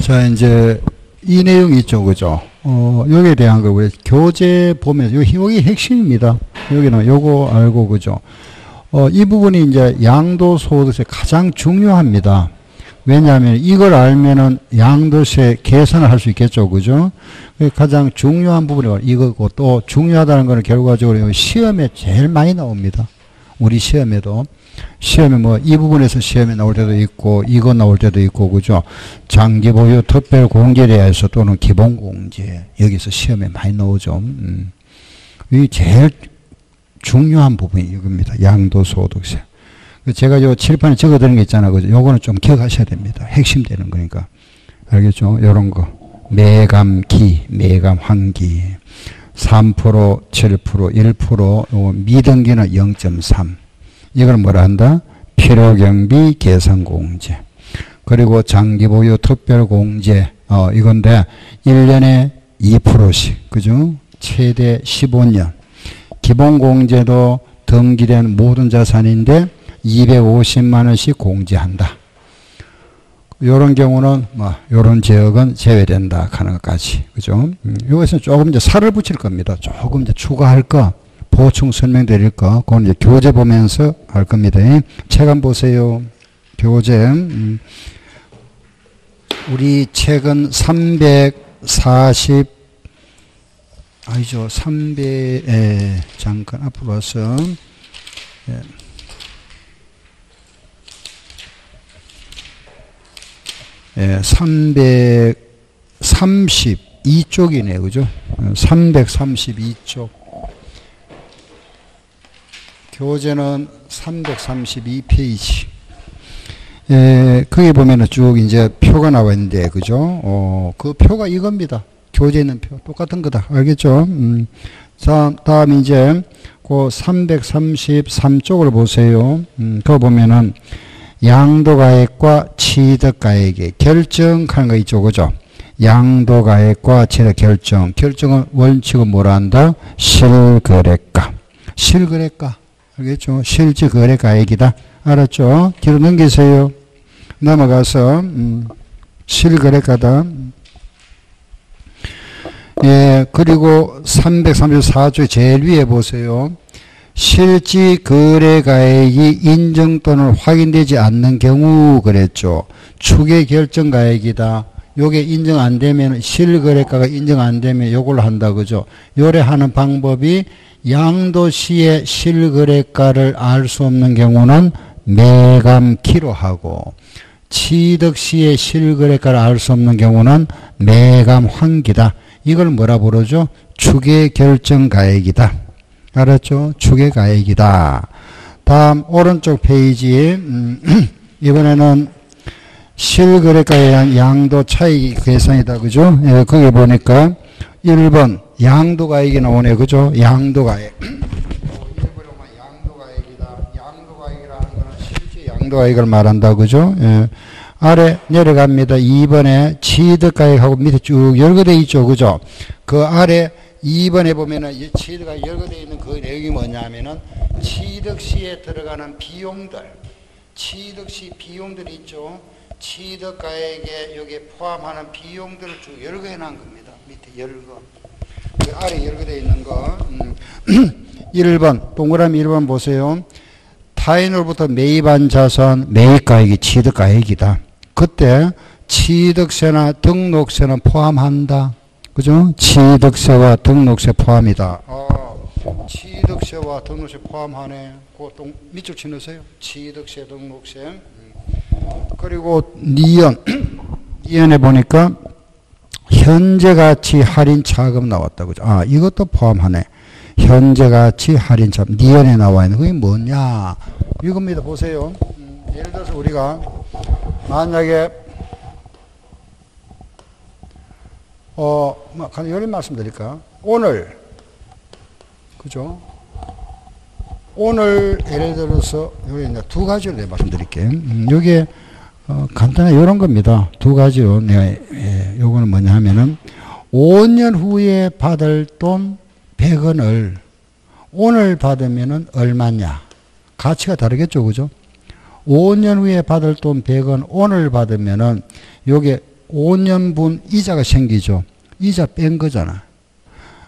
자, 이제 이 내용이 있죠, 그죠? 여기에 대한 거 우리 교재 보면 여기 핵심입니다. 여기는 요거 알고, 그죠? 이 부분이 이제 양도소득세 가장 중요합니다. 왜냐하면 이걸 알면은 양도세 계산을 할 수 있겠죠, 그죠? 가장 중요한 부분이 이거고, 또 중요하다는 거는 결과적으로 시험에 제일 많이 나옵니다. 우리 시험에도. 시험에 뭐 이 부분에서 시험에 나올 때도 있고 이거 나올 때도 있고, 그죠? 장기보유 특별공제에 대해서 또는 기본공제 여기서 시험에 많이 나오죠. 이 제일 중요한 부분이 이겁니다. 양도소득세. 제가 요 칠판에 적어드린 게 있잖아요, 그죠? 요거는 좀 기억하셔야 됩니다. 핵심 되는 거니까. 알겠죠? 요런 거. 매감기, 매감환기. 3%, 7%, 1%, 요 미등기는 0.3. 이걸 뭐라 한다? 필요경비 계산공제. 그리고 장기보유 특별공제, 이건데, 1년에 2%씩, 그죠? 최대 15년. 기본공제도 등기된 모든 자산인데, 250만원씩 공제한다. 요런 경우는, 요런 지역은 제외된다. 하는 것까지. 그죠? 이것은 조금 이제 살을 붙일 겁니다. 조금 이제 추가할 거. 보충 설명드릴 거, 그건 이제 교재 보면서 할 겁니다. 책 한번 보세요. 교재. 우리 책은 340, 아니죠. 잠깐 앞으로 와서. 332쪽이네요. 그죠? 332쪽. 교재는 332페이지. 거기 보면은 쭉 이제 표가 나와 있는데, 그죠? 그 표가 이겁니다. 교재에 있는 표. 똑같은 거다. 알겠죠? 자, 다음 이제 그 333쪽을 보세요. 그거 보면은 양도가액과 취득가액의 결정하는 거 있죠. 그죠? 양도가액과 취득 결정. 결정은 원칙은 뭐라 한다? 실거래가. 실거래가. 알겠죠? 실질 거래가액이다. 알았죠? 뒤로 넘기세요. 넘어가서 실거래가다. 예, 그리고 334조 제일 위에 보세요. 실질 거래가액이 인정 또는 확인되지 않는 경우 그랬죠. 추계 결정가액이다. 요게 인정 안 되면, 실거래가가 인정 안 되면 요걸로 한다. 그죠? 요래 하는 방법이 양도시의 실거래가를 알 수 없는 경우는 매감키로 하고, 취득시의 실거래가를 알 수 없는 경우는 매감환기다. 이걸 뭐라 부르죠? 추계결정가액이다. 알았죠? 추계가액이다. 다음 오른쪽 페이지에 이번에는 실거래가에 대한 양도 차익 계산이다. 그죠? 예, 거기 보니까 1번 양도가액이 나오네. 그죠? 양도가액. 양도가액이라는 거는 실제 양도가액을 말한다. 그죠? 예. 아래 내려갑니다. 2번에 취득가액하고 밑에 쭉 열거되어 있죠. 그죠? 그 아래 2번에 보면은 취득가액 열거되어 있는 그 내용이 뭐냐면은 취득시에 들어가는 비용들, 취득시 비용들이 있죠. 취득가액에 여기에 포함하는 비용들을 쭉 열거해 놓은 겁니다. 밑에 열거. 그 아래 열거되어 있는 거. 1번, 동그라미 1번 보세요. 타인으로부터 매입한 자산, 매입가액이 취득가액이다. 그때 취득세나 등록세는 포함한다. 그죠? 취득세와 등록세 포함이다. 취득세와 등록세 포함하네. 그 밑줄 치넣으세요. 취득세, 등록세. 그리고 니은. 니은에 보니까 현재가치 할인 차금 나왔다. 그죠? 이것도 포함하네. 현재가치 할인 차금. 니은에 나와 있는 그게 뭐냐? 이겁니다. 보세요. 예를 들어서 우리가 만약에 이런 말씀 드릴까? 오늘, 그죠? 오늘 예를 들어서 여기 이제 두 가지로 내가 말씀드릴게요. 여기에 간단하게 이런 겁니다. 두 가지로 내가 요거는 뭐냐 하면은 5년 후에 받을 돈 100원을 오늘 받으면은 얼마냐? 가치가 다르겠죠, 그죠? 5년 후에 받을 돈 100원 오늘 받으면은 요게 5년분 이자가 생기죠. 이자 뺀 거잖아.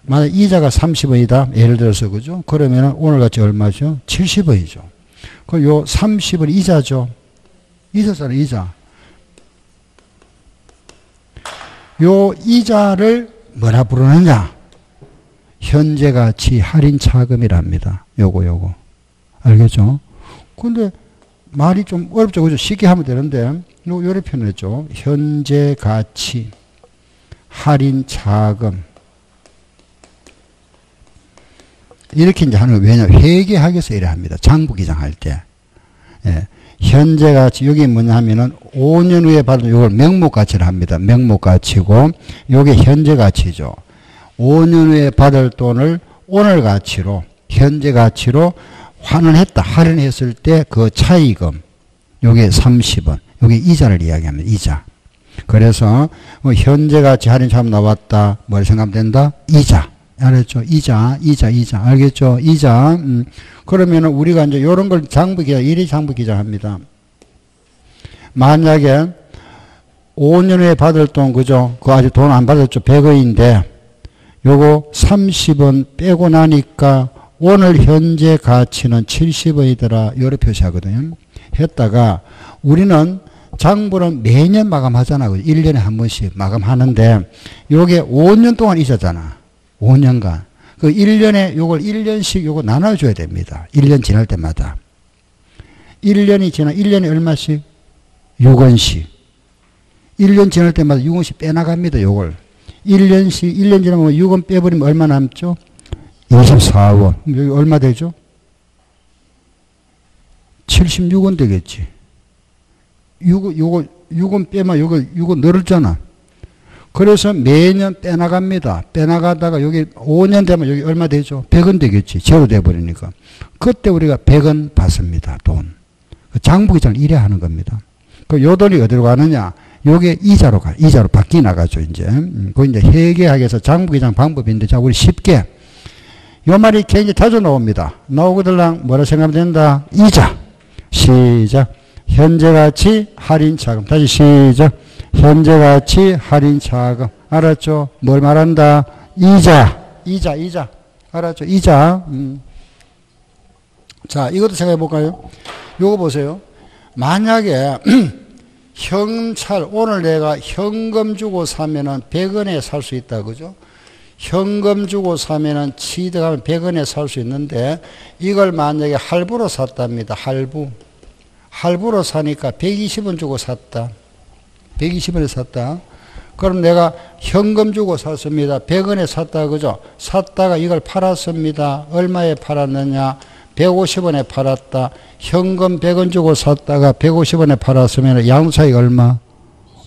만약 이자가 30원이다. 예를 들어서, 그죠? 그러면 오늘같이 얼마죠? 70원이죠. 그럼 요 30원 이자죠. 이자잖아, 이자. 요 이자를 뭐라 부르느냐? 현재 가치 할인 차금이랍니다. 요거. 알겠죠? 근데 말이 좀 어렵죠. 그죠? 쉽게 하면 되는데, 요래 표현했죠. 현재 가치 할인 차금. 이렇게 이제 하는 거 왜냐면 회계학에서 이래 합니다. 장부기장 할 때. 예. 현재 가치, 여기 뭐냐 하면은 5년 후에 받은 이걸 명목가치를 합니다. 명목가치고, 요게 현재 가치죠. 5년 후에 받을 돈을 오늘 가치로, 현재 가치로 환원했다. 할인했을 때 그 차이금, 요게 30원. 요게 이자를 이야기합니다. 이자. 그래서 뭐 현재 가치 할인 참 나왔다. 뭘 생각하면 된다? 이자. 알았죠? 이자. 알겠죠? 이자. 그러면은 우리가 이제 요런 걸 장부기장, 이리 장부기장합니다. 만약에 5년 후에 받을 돈, 그죠? 그거 아직 돈 안 받았죠? 100원인데, 요거 30원 빼고 나니까 오늘 현재 가치는 70원이더라. 요래 표시하거든요. 했다가 우리는 장부는 매년 마감하잖아. 1년에 한 번씩 마감하는데, 요게 5년 동안 이자잖아. 5년간. 그 1년에 요걸 1년씩 요거 나눠줘야 됩니다. 1년 지날 때마다. 1년이 지나 1년에 얼마씩? 6원씩. 1년 지날 때마다 6원씩 빼나갑니다. 요걸. 1년씩, 1년 지나면 6원 빼버리면 얼마 남죠? 24원. 여기 얼마 되죠? 76원 되겠지. 6원 빼면 요거 6원 늘었잖아. 그래서 매년 빼나갑니다. 빼나가다가 여기 5년 되면 여기 얼마 되죠? 100원 되겠지. 제로 돼버리니까. 그때 우리가 100원 받습니다. 돈. 장부기장을 이래 하는 겁니다. 그 요 돈이 어디로 가느냐? 요게 이자로 가. 이자로 바뀌어 나가죠, 이제. 그 이제 회계학에서 장부기장 방법인데, 자, 우리 쉽게. 요 말이 굉장히 자주 나옵니다. 나오거들랑 뭐라 생각하면 된다? 이자. 시작. 현재 가치 할인 차금. 다시 시작. 현재 가치 할인 차금. 알았죠? 뭘 말한다? 이자. 알았죠? 이자. 자, 이것도 생각해 볼까요? 요거 보세요. 만약에 현찰, 오늘 내가 현금 주고 사면은 100원에 살 수 있다. 그죠? 현금 주고 사면은 취득하면 100원에 살 수 있는데, 이걸 만약에 할부로 샀답니다. 할부로 사니까 120원 주고 샀다. 120원에 샀다. 그럼 내가 현금 주고 샀습니다. 100원에 샀다. 그죠? 샀다가 이걸 팔았습니다. 얼마에 팔았느냐? 150원에 팔았다. 현금 100원 주고 샀다가 150원에 팔았으면 양차익 얼마?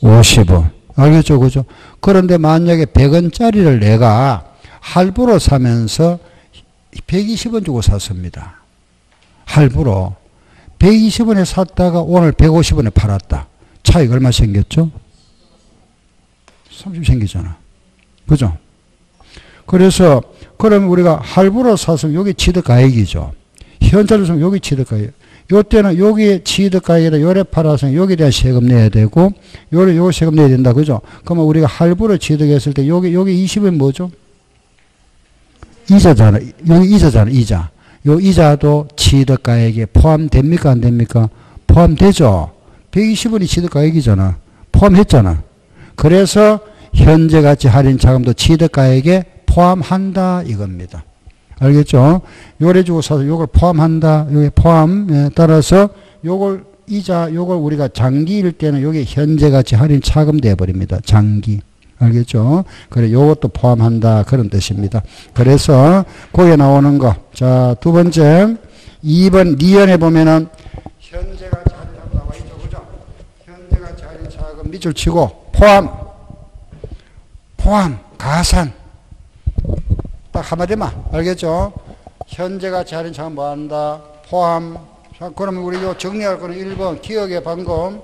50원. 알겠죠? 그죠? 그런데 만약에 100원짜리를 내가 할부로 사면서 120원 주고 샀습니다. 할부로. 120원에 샀다가 오늘 150원에 팔았다. 차익 얼마 생겼죠? 30 생기잖아. 그죠? 그래서, 그러면 우리가 할부로 샀으면 여기 취득가액이죠. 현찰로 사면 여기 취득가액. 요때는 여기 취득가액에다 요래 팔아서 여기에 대한 세금 내야 되고, 요래 세금 내야 된다. 그죠? 그러면 우리가 할부로 취득했을 때 여기 20은 뭐죠? 이자잖아. 여기 이자잖아. 이자. 요 이자도 취득가액에 포함됩니까? 안 됩니까? 포함되죠. 120원이 취득가액이잖아. 포함했잖아. 그래서 현재가치 할인 차금도 취득가액에 포함한다 이겁니다. 알겠죠? 요래 주고 사서 요걸 포함한다. 요게 포함. 따라서 요걸 이자 요걸 우리가 장기일 때는 요게 현재가치 할인 차금 돼 버립니다. 장기. 알겠죠? 그래, 요것도 포함한다. 그런 뜻입니다. 그래서, 거기에 나오는 거. 자, 두 번째. 2번, 니언에 보면은, 현재가치 할인 차금 나와 있죠. 그죠? 현재가치 할인 차금 밑줄 치고, 포함, 가산. 딱 한마디만. 알겠죠? 현재가치 할인 차금 뭐 한다? 포함. 자, 그러면 우리 요 정리할 거는 1번, 기억의 방금.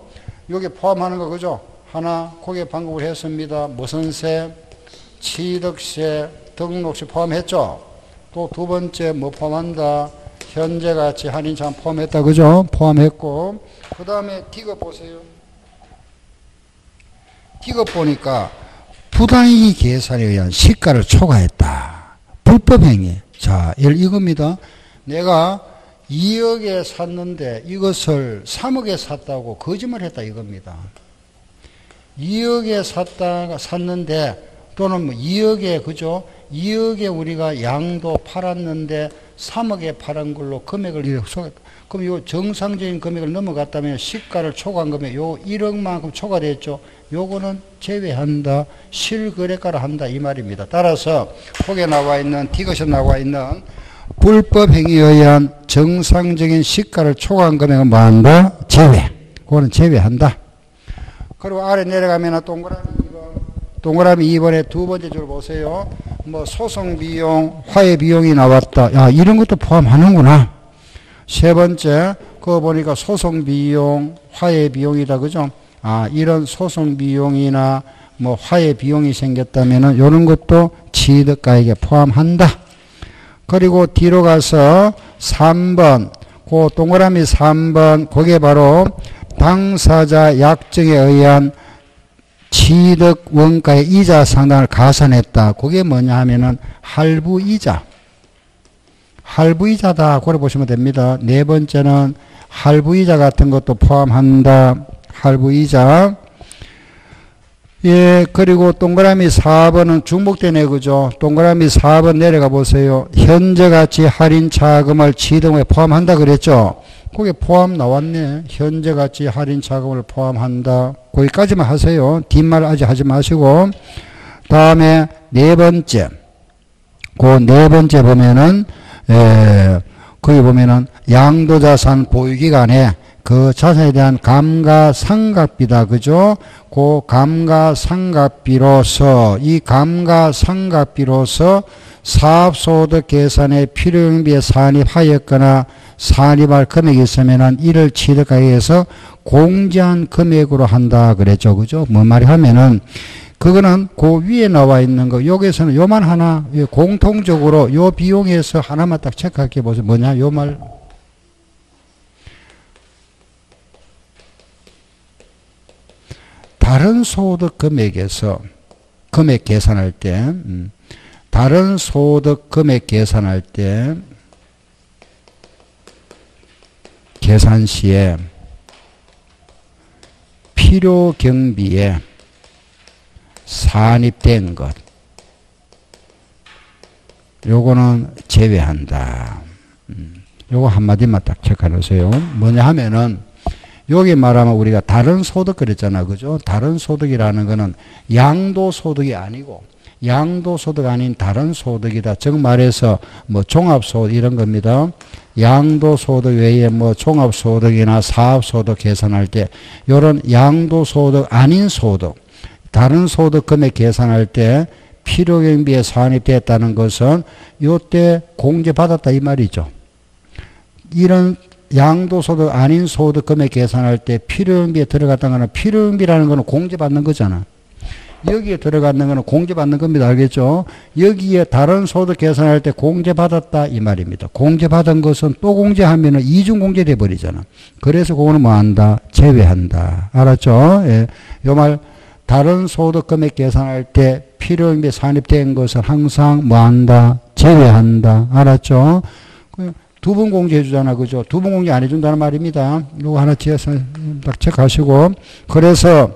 여기 포함하는 거, 그죠? 하나, 거기에 방법을 했습니다. 무슨 세? 취득세, 등록세 포함했죠? 또 두 번째, 뭐 포함한다? 현재가치 할인차금 포함했다. 그죠? 포함했고. 그 다음에 D가 보세요. 이거 보니까 부당이익 계산에 의한 시가를 초과했다. 불법행위. 자, 이겁니다. 내가 2억에 샀는데 이것을 3억에 샀다고 거짓말 했다 이겁니다. 2억에 샀는데 또는 뭐 2억에 그죠? 2억에 우리가 양도 팔았는데 3억에 팔은 걸로 금액을 이렇게 속였다. 그럼 요 정상적인 금액을 넘어갔다면 시가를 초과한 금액 요 1억만큼 초과됐죠. 요거는 제외한다. 실거래가를 한다 이 말입니다. 따라서 거기에 나와 있는 디귿에 나와 있는 불법 행위에 의한 정상적인 시가를 초과한 금액은 뭐한다? 제외. 그거는 제외한다. 그리고 아래 내려가면 동그라미 2번에 두 번째 줄 보세요. 뭐 소송 비용, 화해 비용이 나왔다. 야, 이런 것도 포함하는구나. 세 번째, 그거 보니까 소송 비용, 화해 비용이다. 그죠? 아, 이런 소송 비용이나 뭐 화해 비용이 생겼다면은 이런 것도 취득가액에 포함한다. 그리고 뒤로 가서 3번, 그 동그라미 3번, 그게 바로 당사자 약정에 의한 취득 원가의 이자 상당을 가산했다. 그게 뭐냐 하면은 할부이자. 할부이자다. 그래 보시면 됩니다. 네 번째는 할부이자 같은 것도 포함한다. 할부이자. 예, 그리고 동그라미 4번은 중복되네, 그죠? 동그라미 4번 내려가 보세요. 현재가치 할인 차금을 취득에 포함한다 그랬죠? 거기에 포함 나왔네. 현재가치 할인 차금을 포함한다. 거기까지만 하세요. 뒷말 아직 하지 마시고. 다음에 네 번째. 그 네 번째 보면은, 거기 보면은 양도자산 보유기간에 그 자산에 대한 감가상각비다. 그죠? 그 감가상각비로서, 이 감가상각비로서 사업소득 계산에 필요경비에 산입하였거나 산입할 금액이 있으면은 이를 취득가액에서 공제한 금액으로 한다. 그랬죠. 그죠? 뭔 말이 하면은, 그거는 그 위에 나와 있는 거, 여기에서는 요만 하나, 공통적으로 요 비용에서 하나만 딱 체크할게 보세요. 뭐냐? 요 말. 다른 소득 금액에서 금액 계산할 때, 다른 소득 금액 계산할 때, 계산 시에 필요 경비에 산입된 것, 요거는 제외한다. 요거 한마디만 딱 체크해 놓으세요. 뭐냐 하면은, 여기 말하면 우리가 다른 소득 그랬잖아. 그죠? 다른 소득이라는 거는 양도소득이 아니고, 양도소득 아닌 다른 소득이다. 즉 말해서 뭐 종합소득 이런 겁니다. 양도소득 외에 뭐 종합소득이나 사업소득 계산할 때, 요런 양도소득 아닌 소득, 다른 소득 금액 계산할 때 필요경비에 산입됐다는 것은 요때 공제받았다 이 말이죠. 이런 양도소득 아닌 소득 금액 계산할 때 필요경비에 들어갔다는 거는, 필요경비라는 거는 공제받는 거잖아. 여기에 들어가는 거는 공제받는 겁니다. 알겠죠? 여기에 다른 소득 계산할 때 공제받았다 이 말입니다. 공제받은 것은 또 공제하면은 이중 공제돼 버리잖아. 그래서 그거는 뭐 한다? 제외한다. 알았죠? 예. 요 말, 다른 소득 금액 계산할 때 필요경비에 산입된 것은 항상 뭐 한다? 제외한다. 알았죠? 두 번 공제해 주잖아. 그죠? 두 번 공제 안 해준다는 말입니다. 이거 하나 지어서 딱 체크하시고. 그래서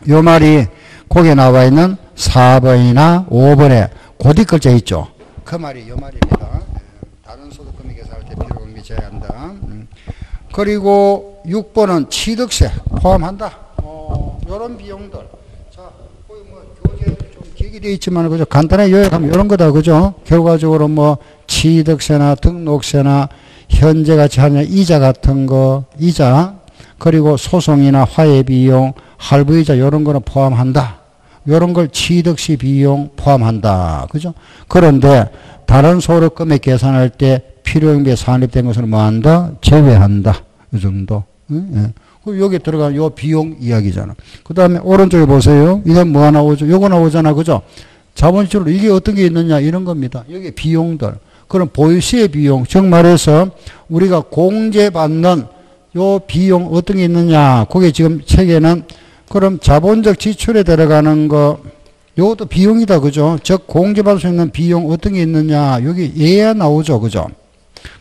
요 말이 거기에 나와 있는 4번이나 5번에 고뒷 글자 있죠. 그 말이 요 말입니다. 다른 소득 금액 계산할 때 필요경비 제외한다. 그리고 6번은 취득세 포함한다. 요런 비용들. 자, 거기 뭐 교재 좀 길게 되어 있지만 그죠? 간단하게 요약하면 요런 거다. 그죠? 결과적으로 뭐 취득세나 등록세나 현재가치 하는 이자 같은 거, 이자, 그리고 소송이나 화해 비용, 할부이자 요런 거는 포함한다. 요런 걸 취득시 비용 포함한다. 그죠? 그런데 다른 소득 금액 계산할 때 필요경비에 산입된 것은 뭐 한다? 제외한다. 이 정도. 예. 여기 들어가는 요 비용 이야기잖아. 그 다음에 오른쪽에 보세요. 이건 뭐가 나오죠? 요거 나오잖아. 그죠? 자본시로 이게 어떤 게 있느냐? 이런 겁니다. 여기 비용들. 그럼 보유시의 비용. 즉 말해서 우리가 공제받는 요 비용 어떤 게 있느냐? 그게 지금 책에는 그럼 자본적 지출에 들어가는 거, 요것도 비용이다, 그죠? 즉, 공제받을 수 있는 비용 어떤 게 있느냐, 여기 예야 나오죠, 그죠?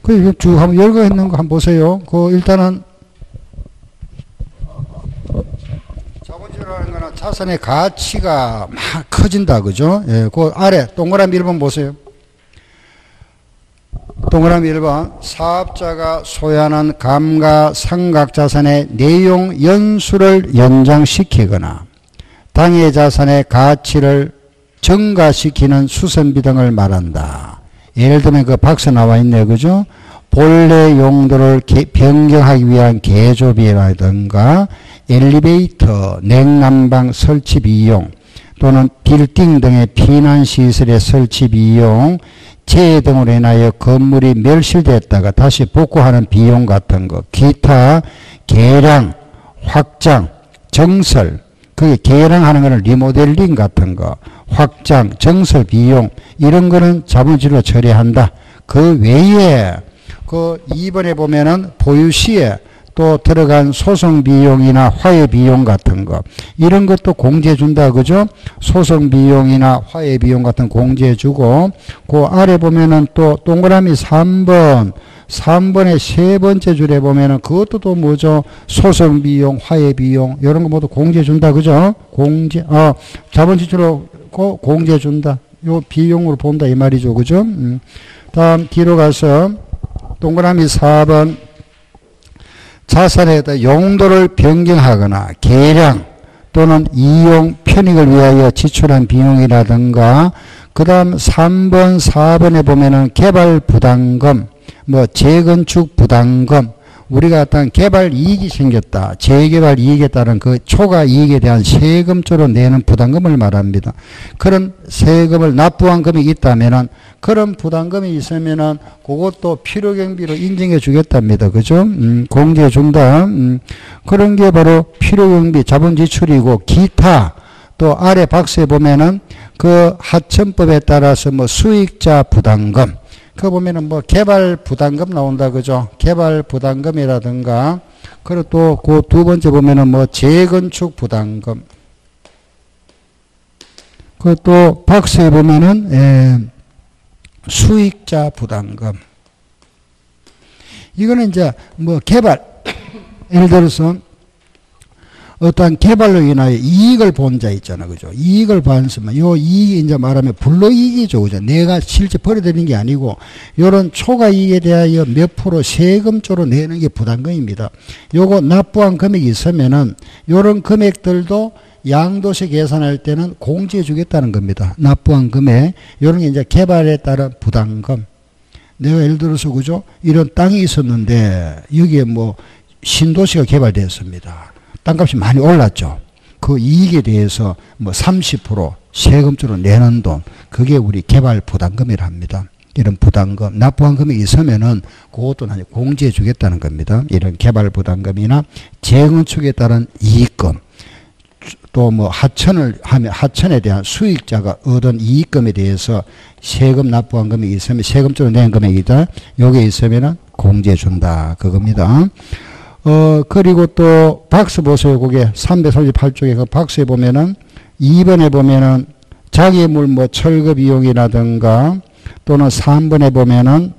그 쭉 한번 열거 있는 거 한번 보세요. 그 일단은 자본주의라는 거는 자산의 가치가 막 커진다, 그죠? 예, 그 아래 동그라미 1번 보세요. 동그라미 1번 사업자가 소유하는 감가상각자산의 내용 연수를 연장시키거나 당해 자산의 가치를 증가시키는 수선비 등을 말한다. 예를 들면 그 박스 나와 있네요, 그죠? 본래 용도를 변경하기 위한 개조비라든가 엘리베이터, 냉난방 설치 비용 또는 빌딩 등의 피난시설의 설치 비용, 재해 등으로 인하여 건물이 멸실됐다가 다시 복구하는 비용 같은 거, 기타 개량, 확장, 정설, 그게 개량하는 거는 리모델링 같은 거, 확장, 정설 비용 이런 거는 자본주의로 처리한다. 그 외에 그 2번에 보면은 보유 시에 또 들어간 소송 비용이나 화해 비용 같은 거 이런 것도 공제해 준다, 그죠? 소송 비용이나 화해 비용 같은 공제해 주고 그 아래 보면은 또 동그라미 3번의 세 번째 줄에 보면은 그것도 또 뭐죠? 소송 비용, 화해 비용 이런 거 모두 공제해 준다, 그죠? 자본 지출로 공제해 준다. 요 비용으로 본다 이 말이죠, 그죠? 다음 뒤로 가서 동그라미 4번 자산의 용도를 변경하거나 개량 또는 이용 편익을 위하여 지출한 비용이라든가 그 다음 3번 4번에 보면은 개발 부담금 뭐 재건축 부담금 우리가 어떤 개발 이익이 생겼다. 재개발 이익에 따른 그 초과 이익에 대한 세금조로 내는 부담금을 말합니다. 그런 세금을 납부한 금액이 있다면은 그런 부담금이 있으면은 그것도 필요경비로 인정해 주겠답니다. 그죠? 공제해 준다. 그런 게 바로 필요경비 자본 지출이고 기타 또 아래 박스에 보면은 그 하천법에 따라서 뭐 수익자 부담금 그 보면은 뭐 개발 부담금 나온다, 그죠? 개발 부담금이라든가 그리고 또 그 두 번째 보면은 뭐 재건축 부담금 그 또 박스에 보면은 수익자 부담금 이거는 이제 뭐 개발 예를 들어서 어떠한 개발로 인하여 이익을 본 자 있잖아, 그죠? 이익을 봤으면, 요 이익이 이제 말하면 불로이익이죠, 그죠? 내가 실제 벌어들이는 게 아니고, 요런 초과 이익에 대하여 몇 프로 세금조로 내는 게 부담금입니다. 요거 납부한 금액이 있으면은, 요런 금액들도 양도세 계산할 때는 공제해 주겠다는 겁니다. 납부한 금액. 요런 게 이제 개발에 따른 부담금. 내가 예를 들어서, 그죠? 이런 땅이 있었는데, 여기에 뭐, 신도시가 개발되었습니다. 땅값이 많이 올랐죠. 그 이익에 대해서 뭐 30% 세금조로 내는 돈, 그게 우리 개발 부담금이라 합니다. 이런 부담금, 납부한 금액이 있으면은 그것도 공제해 주겠다는 겁니다. 이런 개발 부담금이나 재건축에 따른 이익금, 또 뭐 하천을 하면 하천에 대한 수익자가 얻은 이익금에 대해서 세금 납부한 금액이 있으면 세금조로 낸 금액이다. 요게 있으면은 공제해 준다. 그겁니다. 그리고 또 박스 보세요. 그게 338쪽에 그 박스에 보면은 2번에 보면은 장애물 뭐 철거 비용이라든가 또는 3번에 보면은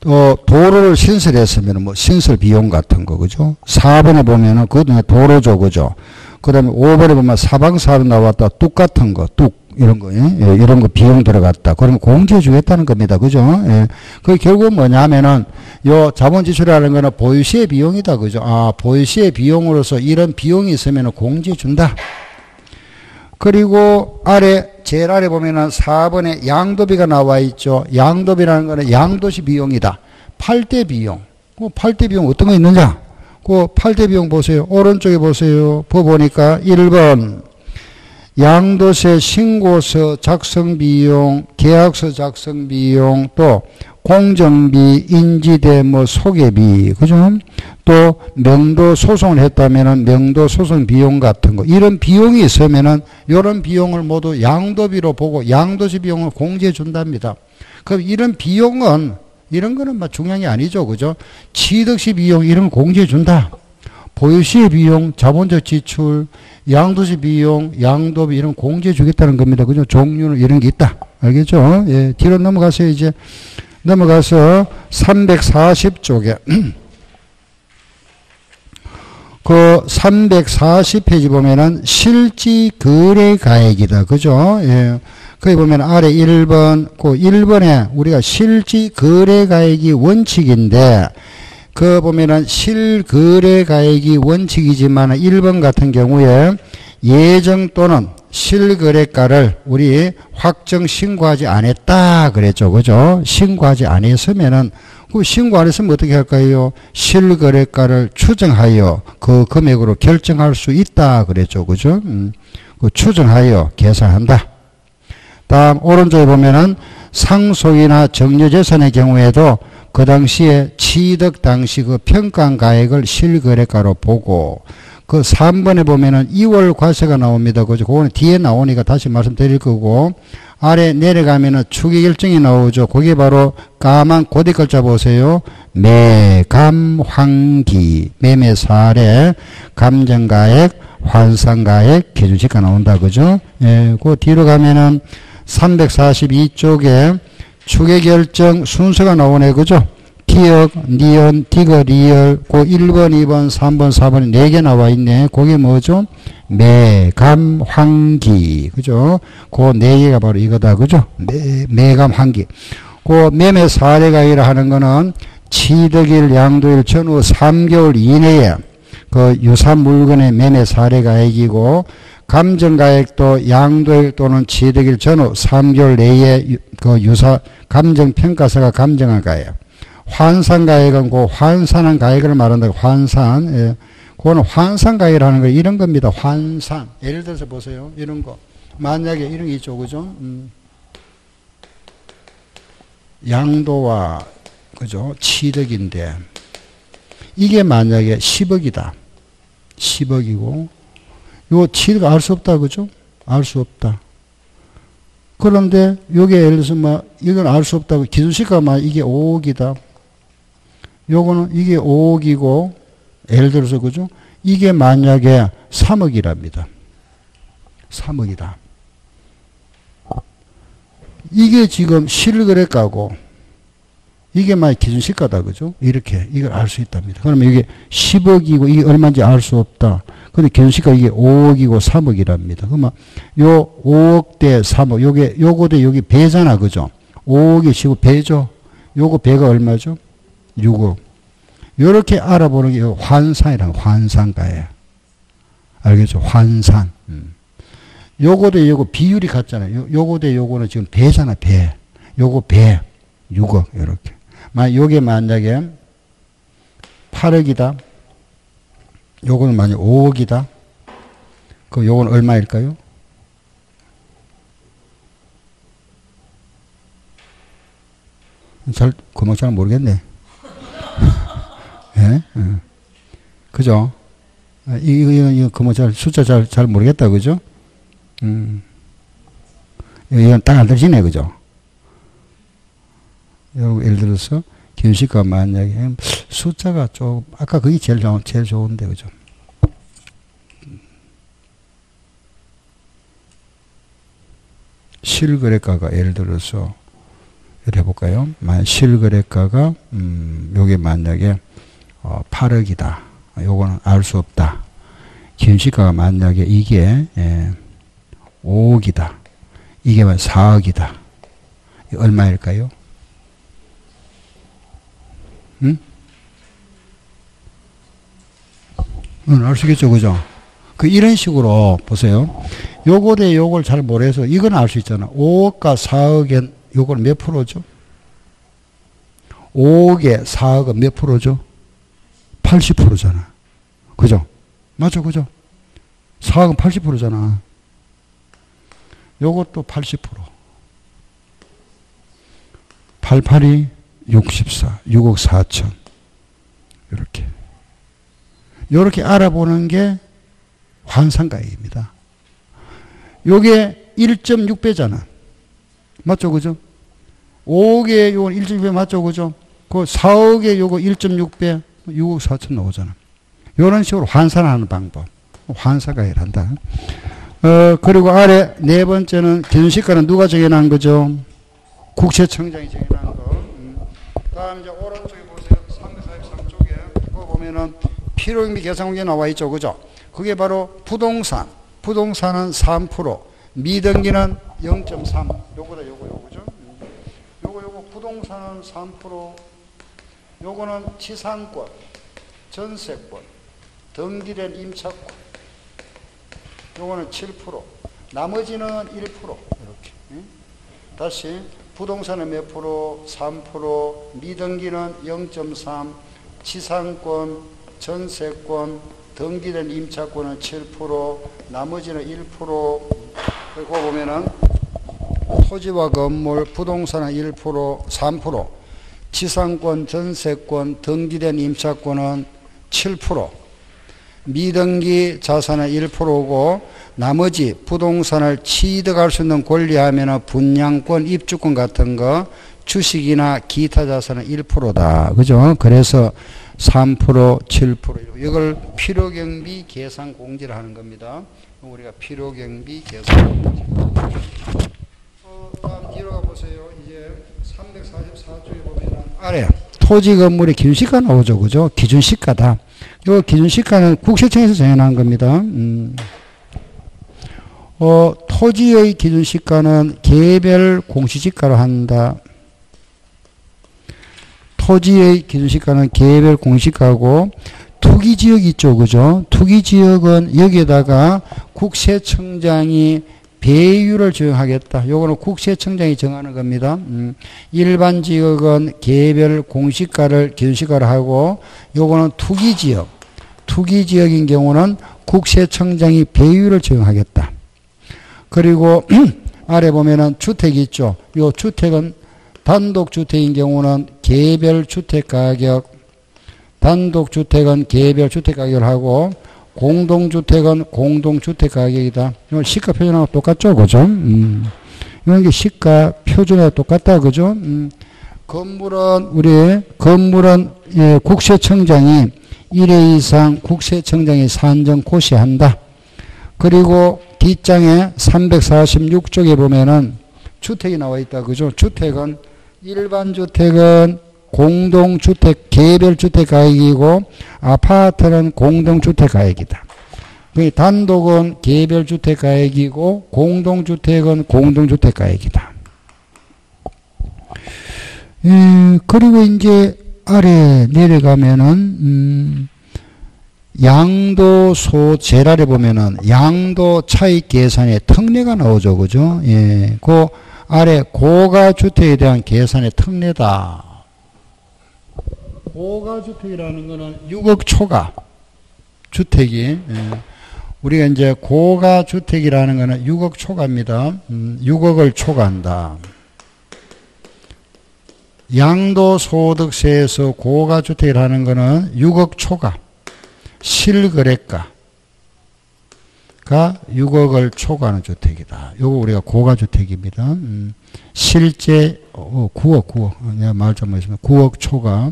또 도로를 신설했으면 뭐 신설 비용 같은 거, 그죠? 4번에 보면은 그것도 도로죠, 그죠? 그 다음에 5번에 보면 사방사로 나왔다 뚝 같은 거, 뚝 이런 거, 예? 이런 거 비용 들어갔다. 그러면 공제해 주겠다는 겁니다. 그죠? 예. 그 결국은 뭐냐면은 요 자본 지출이라는 거는 보유시의 비용이다. 그죠? 아, 보유시의 비용으로서 이런 비용이 있으면 공제해 준다. 그리고 아래, 제일 아래 보면은 4번에 양도비가 나와 있죠. 양도비라는 거는 양도시 비용이다. 팔대 비용. 그 팔대 비용 어떤 거 있느냐? 그 팔대 비용 보세요. 오른쪽에 보세요. 보니까 1번. 양도세 신고서 작성 비용, 계약서 작성 비용, 또 공정비, 인지대 뭐 소개비, 그죠? 또 명도 소송을 했다면은 명도 소송 비용 같은 거 이런 비용이 있으면은 이런 비용을 모두 양도비로 보고 양도시 비용을 공제해 준답니다. 그럼 이런 비용은 이런 거는 뭐 중요한 게 아니죠, 그죠? 취득시 비용 이런 거 공제해 준다. 보유시의 비용, 자본적 지출, 양도시 비용, 양도비 이런 공제해 주겠다는 겁니다. 그죠? 종류는 이런 게 있다. 알겠죠? 예, 뒤로 넘어가서 이제 넘어가서 340쪽에 그 340페이지 보면은 실지 거래 가액이다. 그죠? 예. 거기 보면 아래 1번, 그 1번에 우리가 실지 거래 가액이 원칙인데, 그 보면은 실거래 가액이 원칙이지만 1번 같은 경우에 예정 또는 실거래가를 우리 확정 신고하지 않았다 그랬죠. 그죠? 신고하지 않았으면은 그 신고 안 했으면 어떻게 할까요? 실거래가를 추정하여 그 금액으로 결정할 수 있다 그랬죠. 그죠? 그 추정하여 계산한다. 다음 오른쪽에 보면은 상속이나 정려재산의 경우에도 그 당시에 취득 당시 그 평가한 가액을 실거래가로 보고, 그 3번에 보면은 2월 과세가 나옵니다. 그죠? 그거는 뒤에 나오니까 다시 말씀드릴 거고, 아래 내려가면은 추계결정이 나오죠. 그게 바로 까만 고대 글자 보세요. 매감환기, 매매 사례, 감정가액, 환산가액, 기준시가 나온다. 그죠? 예, 그 뒤로 가면은 342쪽에 추계결정 순서가 나오네. 그죠? 기역, 니은, 디귿, 리을, 그 1번, 2번, 3번, 4번 4개 나와 있네. 그게 뭐죠? 매감, 환기. 그죠? 그 4개가 바로 이거다. 그죠? 매감, 환기. 그 매매 사례가액이라 하는 거는 취득일, 양도일 전후 3개월 이내에 그 유사 물건의 매매 사례가액이고, 감정가액도 양도일 또는 취득일 전후 3개월 내에 그 유사 감정평가사가 감정한 가액. 환산가액은 그 환산한 가액을 말한다. 환산. 예. 그거는 환산가액이라는 거 이런 겁니다. 환산. 예를 들어서 보세요. 이런 거. 만약에 이런 게 있죠. 그죠? 양도와, 그죠? 취득인데, 이게 만약에 10억이다. 10억이고, 요 취득 알 수 없다. 그죠? 알 수 없다. 그런데, 요게 예를 들어서 막, 이건 알 수 없다고. 기준시가 막 이게 5억이다. 요거는 이게 5억이고, 예를 들어서, 그죠? 이게 만약에 3억이랍니다. 3억이다. 이게 지금 실거래가고, 이게 만약 기준시가다. 그죠? 이렇게, 이걸 알 수 있답니다. 그러면 이게 10억이고, 이게 얼마인지 알 수 없다. 근데 기준시가 이게 5억이고 3억이랍니다. 그러면 요 5억 대 3억, 요거 대 여기 배잖아. 그죠? 5억이 지금 배죠? 요거 배가 얼마죠? 6억. 요렇게 알아보는 게 환산이라는 환산가예요. 알겠죠? 환산. 요거 대 요거 비율이 같잖아요. 요거 대 요거는 지금 배잖아, 배. 요거 배. 6억. 요렇게. 요게 만약에 8억이다. 요거는 만약 5억이다. 그럼 요건 얼마일까요? 금방 잘 모르겠네. 예? 그죠? 이거 금방 숫자 잘 모르겠다. 그죠? 이건 딱 안 들리네. 그죠? 예를 들어서, 기준시가 만약에, 숫자가 좀, 아까 그게 제일 좋은데, 그죠? 실거래가가, 예를 들어서, 이렇게 해볼까요? 만약 실거래가가, 요게 만약에, 8억이다. 요거는 알 수 없다. 기준시가가 만약에 이게, 5억이다. 이게 4억이다. 얼마일까요? 응? 알 수 있겠죠. 그죠? 이런 식으로 보세요. 요거 대 요걸 잘 모르해서 이건 알 수 있잖아. 5억과 4억엔 요걸 몇 프로죠? 5억에 4억은 몇 프로죠? 80%잖아. 그죠? 맞죠? 그죠? 4억은 80%잖아. 요것도 80%. 88이 64, 6억 4천. 요렇게 알아보는 게 환산가액입니다. 요게 1.6배잖아. 맞죠? 그죠? 5억에 요건 1.6배 맞죠? 그죠? 그 4억에 요거 1.6배, 6억 4천 나오잖아. 이런 식으로 환산하는 방법. 환사가 일한다. 그리고 아래 네 번째는 기준시가는 누가 정해놓은 거죠? 국세청장이 정해놓은 거. 다음 이제 오른쪽에 보세요. 343쪽에 그거 보면은 필요경비 계산공제 나와 있죠, 그죠? 그게 바로 부동산. 부동산은 3%, 미등기는 0.3. 요거다, 요거죠? 요거 부동산은 3%, 요거는 지상권, 전세권, 등기된 임차권. 요거는 7%, 나머지는 1%. 이렇게. 다시 부동산은 몇 프로? 3%, 미등기는 0.3, 지상권, 전세권, 등기된 임차권은 7%, 나머지는 1%. 그리고 보면은 토지와 건물, 부동산은 1%, 3%, 지상권, 전세권, 등기된 임차권은 7%, 미등기 자산은 1%고 나머지 부동산을 취득할 수 있는 권리하면 분양권, 입주권 같은 거, 주식이나 기타 자산은 1%다. 그죠? 그래서 3%, 7% 이걸 필요경비 계산 공제를 하는 겁니다. 우리가 필요경비 계산 공제. 다음 뒤로 가보세요. 이제 344쪽에 보면 아래 토지 건물의 기준시가 나오죠. 그죠? 기준시가다. 이 기준시가는 국세청에서 정해놓은 겁니다. 토지의 기준시가는 개별 공시지가로 한다. 토지의 기준시가는 개별 공시가고 투기지역 있죠. 그죠? 투기지역은 여기에다가 국세청장이 배율을 정하겠다. 요거는 국세청장이 정하는 겁니다. 일반 지역은 개별 공시가를 기준시가로 하고 요거는 투기지역. 투기지역인 경우는 국세청장이 배율을 정하겠다. 그리고 아래 보면은 주택이 있죠. 요 주택은 단독주택인 경우는 개별 주택가격, 단독주택은 개별 주택가격을 하고 공동주택은 공동주택가격이다. 이건 시가 표준하고 똑같죠, 그죠? 이런 게 시가 표준하고 똑같다, 그죠? 건물은 예, 국세청장이 1회 이상 국세청장이 산정 고시한다. 그리고 뒷장에 346쪽에 보면은 주택이 나와 있다, 그죠? 주택은 일반 주택은 공동주택, 개별주택 가격이고 아파트는 공동주택 가격이다. 단독은 개별주택 가격이고 공동주택은 공동주택 가격이다. 그리고 이제 아래 내려가면은 양도소재랄에 보면은 양도 차익 계산의 특례가 나오죠, 그죠? 예, 그 아래 고가주택에 대한 계산의 특례다. 고가주택이라는 거는 6억 초과 주택이, 예. 우리가 이제 고가주택이라는 거는 6억 초과입니다. 6억을 초과한다. 양도소득세에서 고가주택이라는 거는 6억 초과, 실거래가가 6억을 초과하는 주택이다. 요거 우리가 고가주택입니다. 실제 9억 내가 말 잘못했습니다. 9억 초과.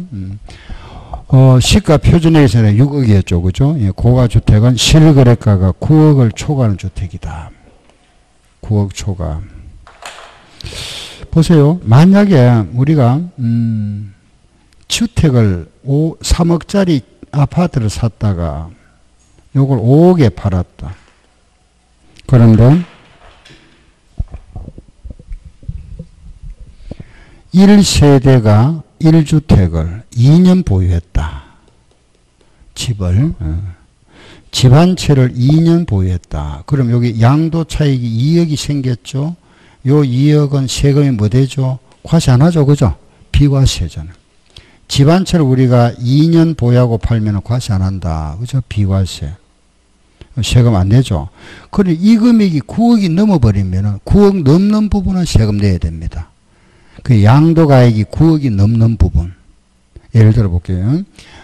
시가 표준에서는 6억이었죠, 그죠? 예, 고가주택은 실거래가가 9억을 초과하는 주택이다. 9억 초과. 보세요. 만약에 우리가 주택을 3억짜리 아파트를 샀다가 요걸 5억에 팔았다. 그런데 1세대가 1주택을 2년 보유했다. 집을. 집 한 채를 2년 보유했다. 그럼 여기 양도 차익이 2억이 생겼죠. 요 2억은 세금이 뭐 되죠? 과세 안 하죠, 그죠? 비과세잖아요. 집 한 채를 우리가 2년 보유하고 팔면 과세 안 한다. 그죠? 비과세. 세금 안 내죠. 그리고 이 금액이 9억이 넘어버리면 9억 넘는 부분은 세금 내야 됩니다. 그 양도가액이 9억이 넘는 부분. 예를 들어 볼게요.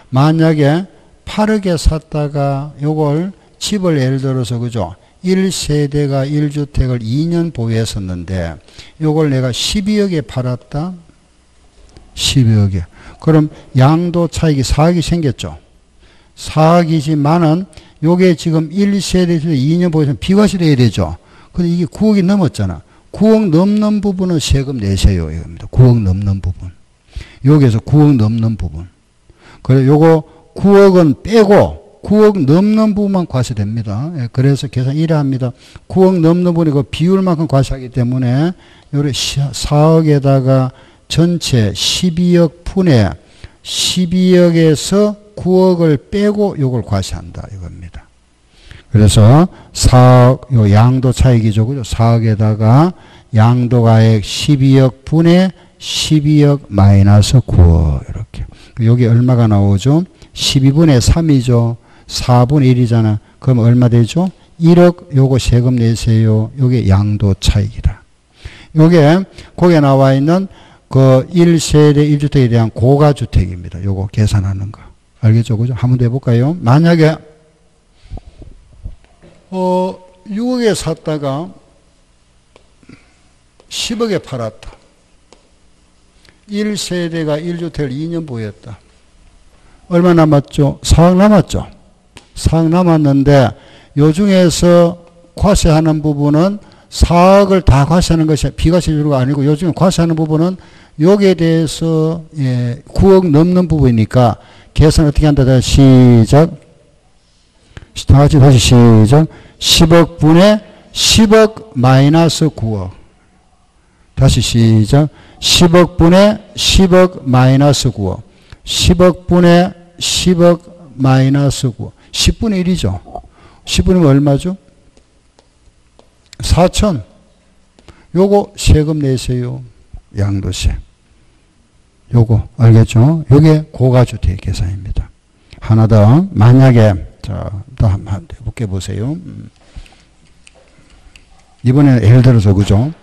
만약에 8억에 샀다가 요걸 집을 예를 들어서 그죠? 1세대가 1주택을 2년 보유했었는데 요걸 내가 12억에 팔았다. 12억에. 그럼 양도 차익이 4억이 생겼죠. 4억이지만은 요게 지금 1세대 2년 보유세는 비과세돼야 되죠. 근데 이게 9억이 넘었잖아. 9억 넘는 부분은 세금 내세요. 이겁니다. 9억 넘는 부분. 여기에서 9억 넘는 부분. 그래, 요거 9억은 빼고 9억 넘는 부분만 과세됩니다. 예, 그래서 계산 이래 합니다. 9억 넘는 부분이 그 비율만큼 과세하기 때문에 요래 4억에다가 전체 12억 분의 12억에서 9억을 빼고 요걸 과세한다. 이겁니다. 그래서 4억, 요 양도 차익이죠. 그죠? 4억에다가 양도가액 12억 분의 12억 마이너스 9억. 이렇게. 여기 얼마가 나오죠? 12분의 3이죠. 4분의 1이잖아. 그럼 얼마 되죠? 1억 요거 세금 내세요. 요게 양도 차익이다. 요게 거기에 나와 있는 그 1세대 1주택에 대한 고가주택입니다. 요거 계산하는 거. 알겠죠? 그죠? 한번 더 해볼까요? 만약에 6억에 샀다가 10억에 팔았다. 1세대가 1주택을 2년 보유했다. 얼마 남았죠? 4억 남았죠? 4억 남았는데 요 중에서 과세하는 부분은 4억을 다 과세하는 것이 비과세율가 아니고 요 중에 과세하는 부분은 여기에 대해서 9억 넘는 부분이니까 계산 어떻게 한다? 시작. 다시 시작. 10억 분의 10억 마이너스 9억. 다시 시작. 10억 분의 10억 마이너스 9억. 10억 분의 10억 마이너스 9억. 10분의 1이죠. 10분의 1 얼마죠? 4천. 요거 세금 내세요. 양도세. 요거 알겠죠? 요게 고가주택 계산입니다. 하나 더. 만약에 자, 또 한번 해볼게 보세요. 이번에는 예를 들어서 그죠?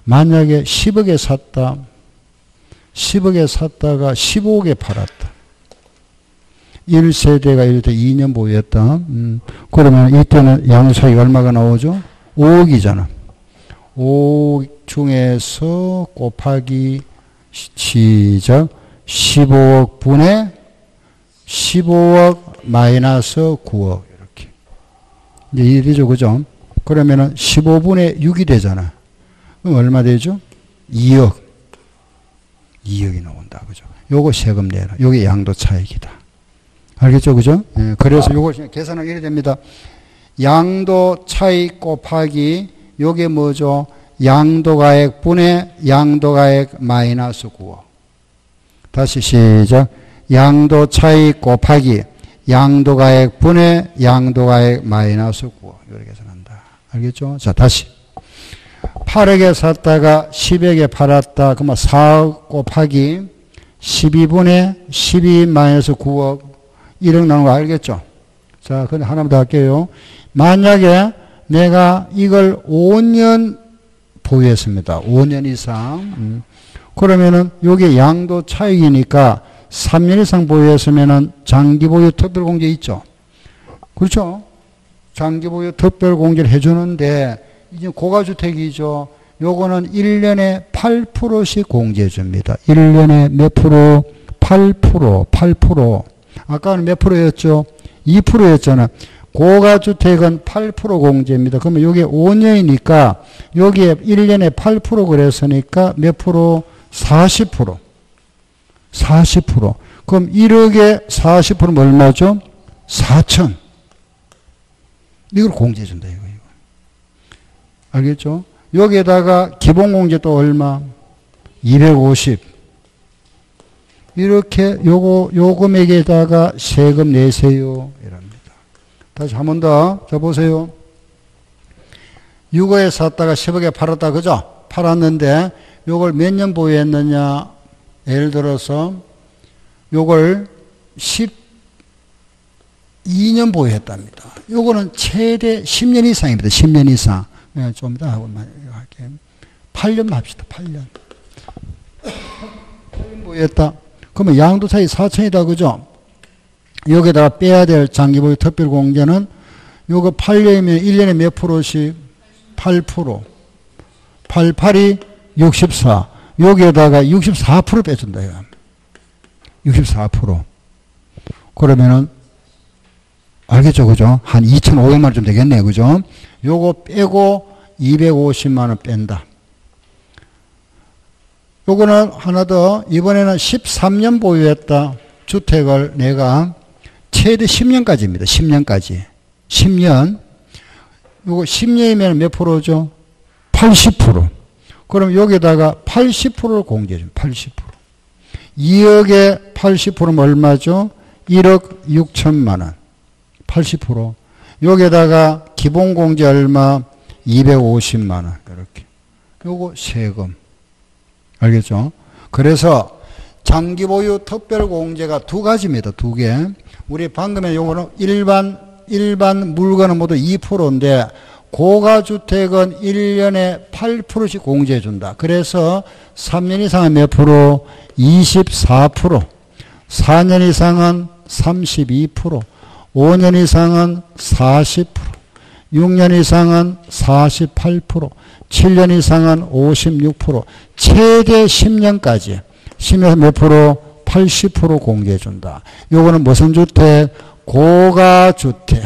만약에 10억에 샀다. 10억에 샀다가 15억에 팔았다. 1세대가 이럴 때 2년 보유했다. 그러면 이때는 양도차익이 얼마가 나오죠? 5억이잖아. 5억 중에서 곱하기 시작 15억 분의 15억 마이너스 9억 이렇게. 이제 이리죠, 그죠? 그러면은 15분의 6이 되잖아. 그럼 얼마 되죠? 2억. 2억이 나온다, 그죠? 요거 세금 내라. 요게 양도 차익이다. 알겠죠, 그죠? 예, 그래서 요걸 계산하면 이래 됩니다. 양도 차익 곱하기 요게 뭐죠? 양도가액 분의 양도가액 마이너스 9억. 다시 시작. 양도 차익 곱하기 양도가액 분의 양도가액 마이너스 9억. 이렇게 계산한다. 알겠죠? 자, 다시. 8억에 샀다가 10억에 팔았다. 그러면 4억 곱하기 12분의 12 마이너스 9억. 1억 나오는 거 알겠죠? 자, 근데 하나만 더 할게요. 만약에 내가 이걸 5년 보유했습니다. 5년 이상. 그러면은 요게 양도 차익이니까 3년 이상 보유했으면은 장기 보유 특별 공제 있죠. 그렇죠? 장기 보유 특별 공제를 해주는데 이제 고가주택이죠. 요거는 1년에 8%씩 공제해 줍니다. 1년에 몇 프로? 8%. 8%. 아까는 몇 프로였죠? 2%였잖아. 고가주택은 8% 공제입니다. 그러면 요게 5년이니까 여기에 1년에 8% 그랬으니까 몇 프로? 40%. 40%. 그럼 1억에 40%면 얼마죠? 4천. 이걸 공제해준다, 이거. 알겠죠? 여기에다가 기본공제 또 얼마? 250. 이렇게 요 금액에다가 세금 내세요. 이랍니다. 다시 한 번 더. 자, 보세요. 6억에 샀다가 10억에 팔았다, 그죠? 팔았는데, 요걸 몇 년 보유했느냐? 예를 들어서, 요걸 12년 보유했답니다. 요거는 최대 10년 이상입니다. 10년 이상. 네, 좀 이따 하고 할게요. 8년 합시다. 8년. 8년 보유했다. 그러면 양도차익 4천이다, 그죠? 여기다가 빼야 될 장기보유 특별공제는 요거 8년이면 1년에 몇 프로씩? 8%. 88이 64. 여기에다가 64% 빼준다, 64%. 그러면은 알겠죠? 그죠? 한 2,500만 원 좀 되겠네. 그죠? 요거 빼고 250만 원 뺀다. 요거는 하나 더, 이번에는 13년 보유했다. 주택을 내가 최대 10년까지입니다. 10년까지. 10년. 요거 10년이면 몇 프로죠? 80%. 그럼 여기다가 80%를 공제해줍니다. 80%. 2억에 80%면 얼마죠? 1억 6천만 원. 80%. 여기다가 기본 공제 얼마? 250만 원. 이렇게. 요거 세금. 알겠죠? 그래서 장기 보유 특별 공제가 두 가지입니다. 두 개. 우리 방금의 요거는 일반 물건은 모두 2%인데 고가주택은 1년에 8%씩 공제해 준다. 그래서 3년 이상은 몇 프로? 24%. 4년 이상은 32%. 5년 이상은 40%. 6년 이상은 48%. 7년 이상은 56%. 최대 10년까지. 10년 몇 프로? 80% 공제해 준다. 요거는 무슨 주택? 고가주택.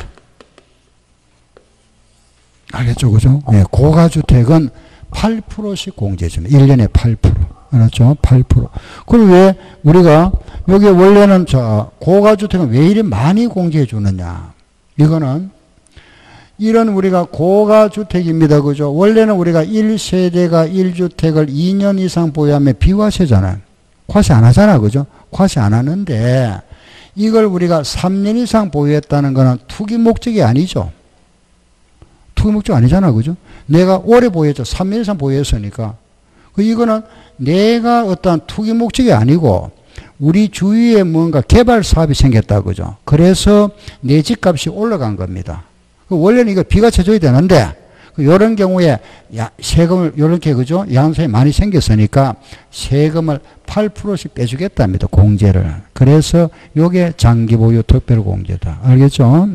알겠죠? 그죠? 네, 고가주택은 8%씩 공제해줍니다. 1년에 8%. 알았죠? 8%. 그럼 왜 우리가 여기 원래는 고가주택은 왜 이리 많이 공제해 주느냐? 이거는 이런 우리가 고가주택입니다. 그죠? 원래는 우리가 1세대가 1주택을 2년 이상 보유하면 비과세잖아요. 과세 안 하잖아. 그죠? 과세 안 하는데 이걸 우리가 3년 이상 보유했다는 거는 투기 목적이 아니죠. 투기 목적 아니잖아. 그죠? 내가 오래 보유했죠. 3년 이상 보유했으니까. 이거는 내가 어떤 투기 목적이 아니고 우리 주위에 뭔가 개발 사업이 생겼다. 그죠? 그래서 내 집값이 올라간 겁니다. 원래는 이거 비과세 줘야 되는데 이런 경우에 세금을 이렇게 그죠? 양도세이 많이 생겼으니까 세금을 8%씩 빼주겠답니다. 공제를. 그래서 이게 장기 보유 특별 공제다. 알겠죠?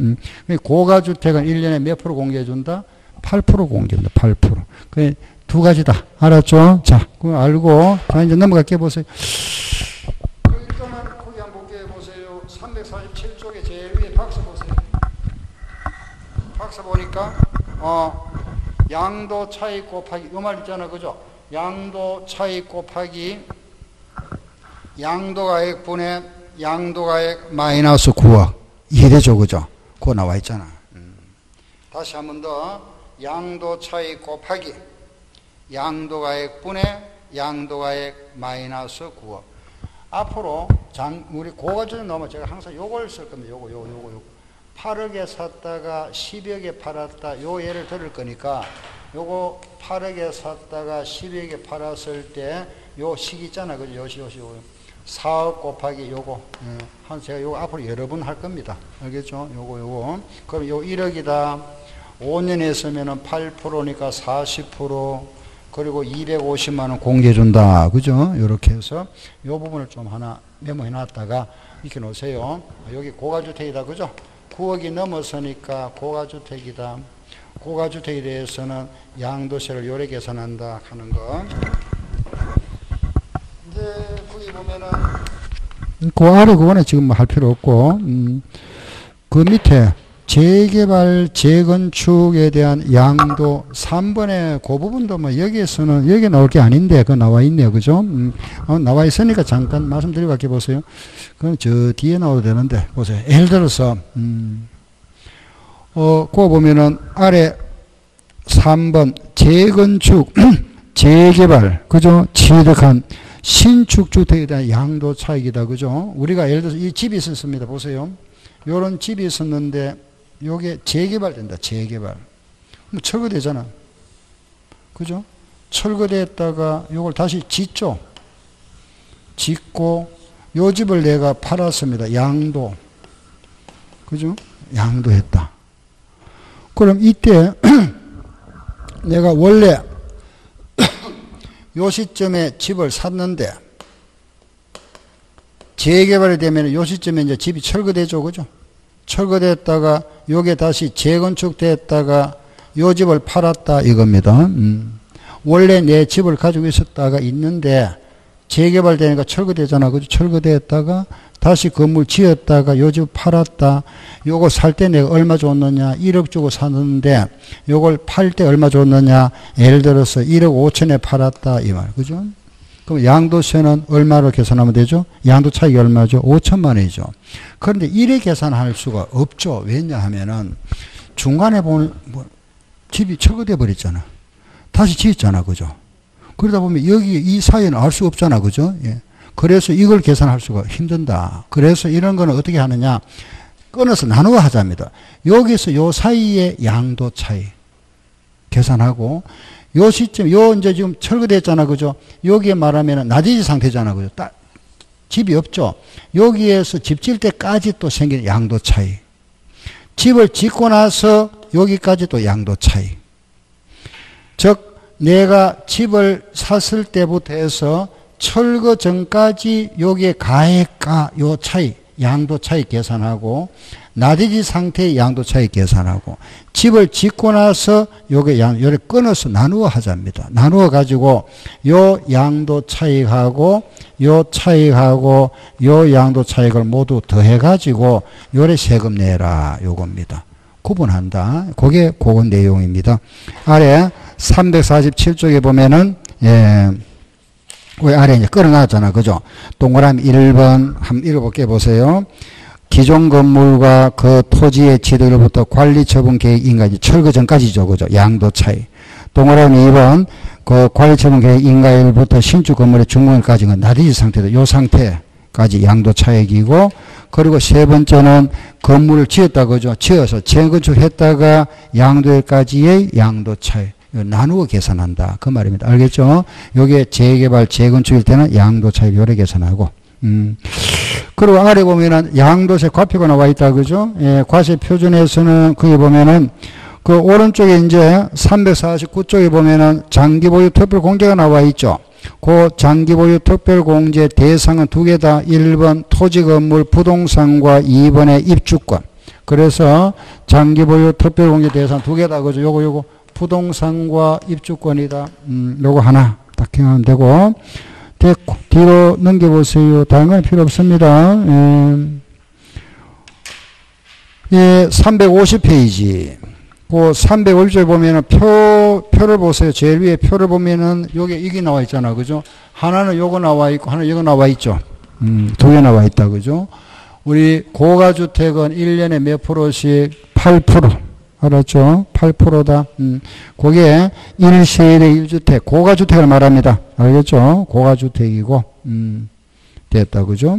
고가주택은 1년에 몇 프로 공제해 준다? 8% 공제입니다. 8%. 그 두 가지다. 알았죠? 자, 그거 알고 자 이제 넘어갈게 보세요. 일단은 거기 한번 볼게요. 보세요. 347쪽에 제일 위에 박스 보세요. 박스 보니까 양도 차익 곱하기 요 말 있잖아. 그죠? 양도 차익 곱하기 양도가액 분의 양도가액 마이너스 9억. 이해되죠? 그죠? 그거 나와 있잖아. 다시 한 번 더. 양도 차익 곱하기 양도가액 분의 양도가액 마이너스 9억. 앞으로 우리 고가주택 넣으면 제가 항상 요걸 쓸 겁니다. 요거. 8억에 샀다가 10억에 팔았다. 요 예를 들을 거니까 요거 8억에 샀다가 10억에 팔았을 때 요 식 있잖아. 그죠? 요 4억 곱하기 요거. 제가 요거 앞으로 여러 번 할 겁니다. 알겠죠? 요거. 그럼 요 1억이다. 5년 했으면은 8%니까 40%. 그리고 250만 원 공제해 준다. 그죠? 요렇게 해서 요 부분을 좀 하나 메모해 놨다가 이렇게 놓으세요. 여기 고가주택이다. 그죠? 9억이 넘었으니까 고가주택이다. 고가주택에 대해서는 양도세를 요래 계산한다 하는 거. 이제 거기 보면은 그 아래 그거는 지금 할 필요 없고 그 밑에 재개발, 재건축에 대한 양도 3번의 그 부분도 뭐 여기에서는 여기 나올 게 아닌데 그거 나와 있네요. 그죠? 나와 있으니까 잠깐 말씀드리고 갈게 보세요. 그건 저 뒤에 나와도 되는데 보세요. 예를 들어서 그거 보면은 아래 3번 재건축, 재개발, 그죠? 취득한 신축 주택에 대한 양도 차익이다. 그죠? 우리가 예를 들어서 이 집이 있었습니다. 보세요. 요런 집이 있었는데 요게 재개발된다. 재개발. 뭐 철거되잖아. 그죠? 철거됐다가 요걸 다시 짓죠. 짓고 요 집을 내가 팔았습니다. 양도. 그죠? 양도했다. 그럼 이때 내가 원래 요 시점에 집을 샀는데 재개발이 되면 요 시점에 이제 집이 철거되죠. 그죠? 철거됐다가 요게 다시 재건축됐다가 요 집을 팔았다 이겁니다. 원래 내 집을 가지고 있었다가 있는데 재개발되니까 철거되잖아. 그죠? 철거됐다가 다시 건물 지었다가 요 집 팔았다. 요거 살 때 내가 얼마 줬느냐? 1억 주고 샀는데 요걸 팔 때 얼마 줬느냐? 예를 들어서 1억 5천에 팔았다 이 말. 그죠? 그럼 양도세는 얼마로 계산하면 되죠? 양도 차익이 얼마죠? 5천만 원이죠. 그런데 이래 계산할 수가 없죠. 왜냐하면은 중간에 보면 집이 철거돼 버렸잖아. 다시 지었잖아. 그죠? 그러다 보면 여기 이 사이는 알 수 없잖아. 그죠? 예. 그래서 이걸 계산할 수가 힘든다. 그래서 이런 거는 어떻게 하느냐? 끊어서 나누어 하자입니다. 여기서 요 사이의 양도 차이 계산하고 요 시점, 요 이제 지금 철거됐잖아. 그죠? 여기에 말하면 나대지 상태잖아. 그죠? 딱 집이 없죠? 여기에서 집 질 때까지 또 생긴 양도 차이. 집을 짓고 나서 여기까지 또 양도 차이. 즉, 내가 집을 샀을 때부터 해서 철거 전까지 여기에 가액가 요 차이, 양도 차이 계산하고, 나대지 상태의 양도 차이 계산하고, 집을 짓고 나서 요게 요래 끊어서 나누어 하자입니다. 나누어 가지고 요 양도 차익하고 요 차익하고 요 양도 차익을 모두 더해 가지고 요래 세금 내라 요겁니다. 구분한다. 그게 그거 내용입니다. 아래 347쪽에 보면은 왜 아래 이제 끌어놨잖아. 그죠? 동그라미 1번 한번 읽어볼게 보세요. 기존 건물과 그 토지의 지대로부터 관리 처분 계획 인가일 철거 전까지죠. 그죠? 양도 차이. 동그라미 2번 그 관리 처분 계획 인가일부터 신축 건물의 중공일까지는 나대지 상태도 요 상태까지 양도 차익이고, 그리고 세 번째는 건물을 지었다. 그죠? 지어서 재건축했다가 양도일까지의 양도 차익. 나누어 계산한다. 그 말입니다. 알겠죠? 요게 재개발, 재건축일 때는 양도 차익 요래 계산하고. 그리고 아래 보면은 양도세 과표가 나와 있다. 그죠? 예, 과세 표준에서는 거기 보면은 그 오른쪽에 이제 349쪽에 보면은 장기보유 특별공제가 나와 있죠. 그 장기보유 특별공제 대상은 두 개다. 1번 토지건물 부동산과 2번의 입주권. 그래서 장기보유 특별공제 대상 두 개다. 그죠? 요거 부동산과 입주권이다. 요거 하나 딱 기억하면 되고. 됐고, 뒤로 넘겨보세요. 다른 건 필요 없습니다. 예, 350페이지. 그 350쪽에 보면은 표를 보세요. 제일 위에 표를 보면은 이게 나와 있잖아. 그죠? 하나는 요거 나와 있고, 하나는 이거 나와 있죠. 두 개 나와 있다. 그죠? 우리 고가주택은 1년에 몇 프로씩? 8%. 알았죠? 8%다. 그게 1세대 1주택, 고가주택을 말합니다. 알겠죠? 고가주택이고, 됐다. 그죠?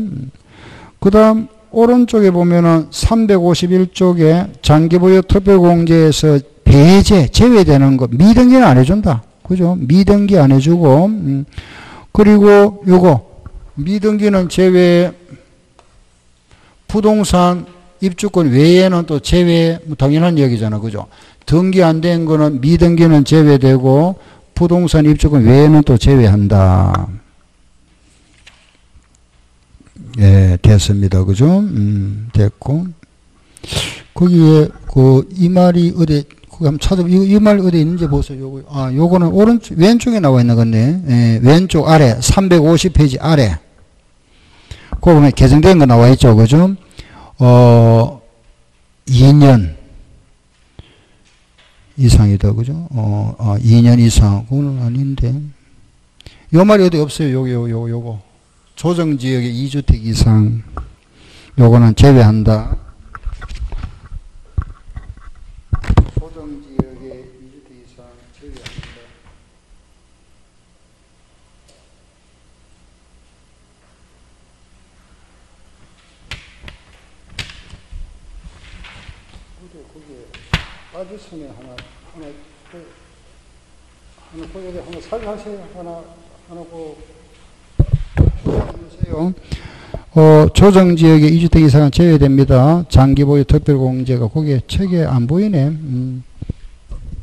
그 다음, 오른쪽에 보면은 351쪽에 장기보유 특별공제에서 배제, 제외되는 거, 미등기는 안 해준다. 그죠? 미등기 안 해주고, 그리고 요거, 미등기는 제외, 부동산, 입주권 외에는 또 제외, 당연한 얘기잖아. 그죠? 등기 안 된 거는 미등기는 제외되고 부동산 입주권 외에는 또 제외한다. 예, 됐습니다. 그죠? 됐고. 거기에 이 말이 어디 한번 찾아보 이 말 어디 있는지 보세요. 요거는 왼쪽에 나와 있는 건데. 예, 왼쪽 아래 350페이지 아래. 거기 보면 개정된 거 나와 있죠. 그죠? 2년 이상이다. 그죠? 2년 이상. 그거는 아닌데. 요 말이 어디 없어요. 요거. 조정지역의 2주택 이상. 요거는 제외한다. 조정지역의 2주택 이상 제외한다. 거기에 빠졌으면 하나 살하세요. 하나 조정해주세요. 조정지역의 2주택 이상은 제외됩니다. 장기보유 특별공제가 거기에 책에 안 보이네.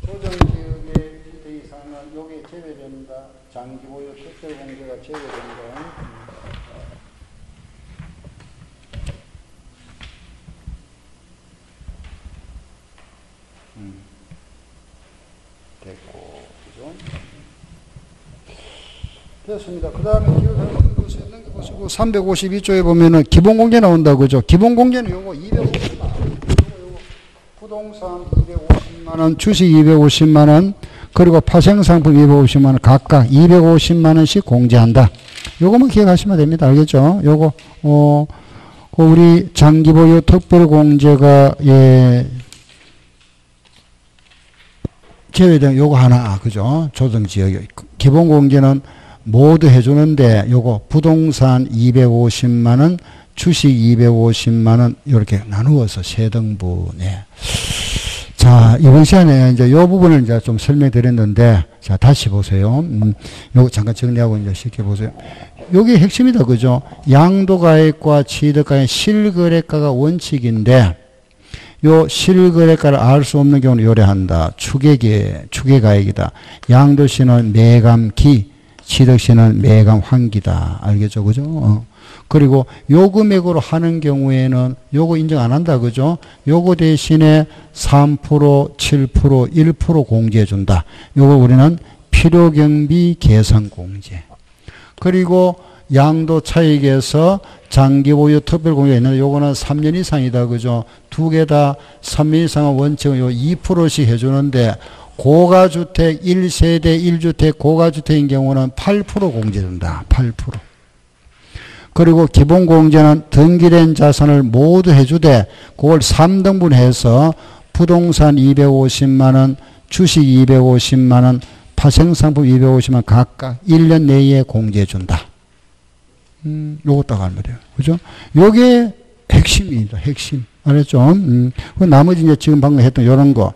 조정지역의 2주택 이상은 여기에 제외됩니다. 장기보유 특별공제가 제외됩니다. 됐고, 그죠? 됐습니다. 그 다음에 기억하는 것을 넘겨보세요. 보시고 352조에 보면은 기본공제 나온다 그죠? 기본공제는 요거 250만 원. 요거 부동산 250만 원, 주식 250만 원, 그리고 파생상품 250만 원 각각 250만 원씩 공제한다. 요거만 기억하시면 됩니다. 알겠죠? 요거 그 우리 장기보유 특별공제가 제외된 요거 하나 그죠? 조정지역 기본공제는 모두 해주는데 요거 부동산 250만 원, 주식 250만 원 이렇게 나누어서 세 등분에. 자, 이번 시간에 이제 요 부분을 이제 좀 설명드렸는데, 자, 다시 보세요. 요거 잠깐 정리하고 이제 쉽게 보세요. 요게 핵심이다, 그죠? 양도가액과 취득가액 실거래가가 원칙인데, 요 실거래가를 알 수 없는 경우는 요래한다. 추계가액이다. 양도시는 매감기, 취득시는 매감 환기다. 알겠죠? 그죠? 그리고 요 금액으로 하는 경우에는 요거 인정 안 한다. 그죠? 요거 대신에 3%, 7%, 1% 공제해 준다. 요거 우리는 필요경비 계산 공제. 그리고 양도 차익에서 장기보유 특별공제가 있는데 요거는 3년 이상이다. 그죠? 두 개 다 3년 이상은 원칙은 요 2%씩 해주는데 고가주택 1세대 1주택 고가주택인 경우는 8% 공제된다. 8%. 그리고 기본공제는 등기된 자산을 모두 해주되 그걸 3등분해서 부동산 250만원, 주식 250만원, 파생상품 250만원 각각 1년 내에 공제해준다. 요거 딱 알면 돼요. 그죠? 요게 핵심입니다. 핵심. 알았죠? 나머지 이제 지금 방금 했던 요런 거.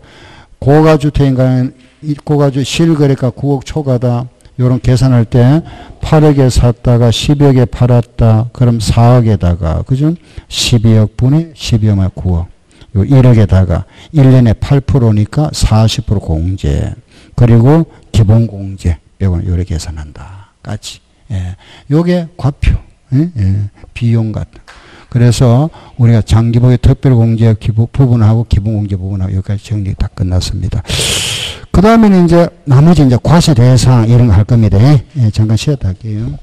고가주택인가는 고가주 실거래가 9억 초과다. 요런 계산할 때 8억에 샀다가 10억에 팔았다. 그럼 4억에다가 그죠? 12억 분의 12억만 9억. 요 1억에다가 1년에 8%니까 40% 공제. 그리고 기본공제. 요거는 요래 계산한다. 같이. 예. 요게 과표. 예? 예. 비용 같은. 그래서 우리가 장기보유 특별공제 부분하고 기본공제 부분하고 여기까지 정리 다 끝났습니다. 그 다음에는 이제 나머지 이제 과세대상 이런 거 할 겁니다. 예, 잠깐 쉬었다 할게요.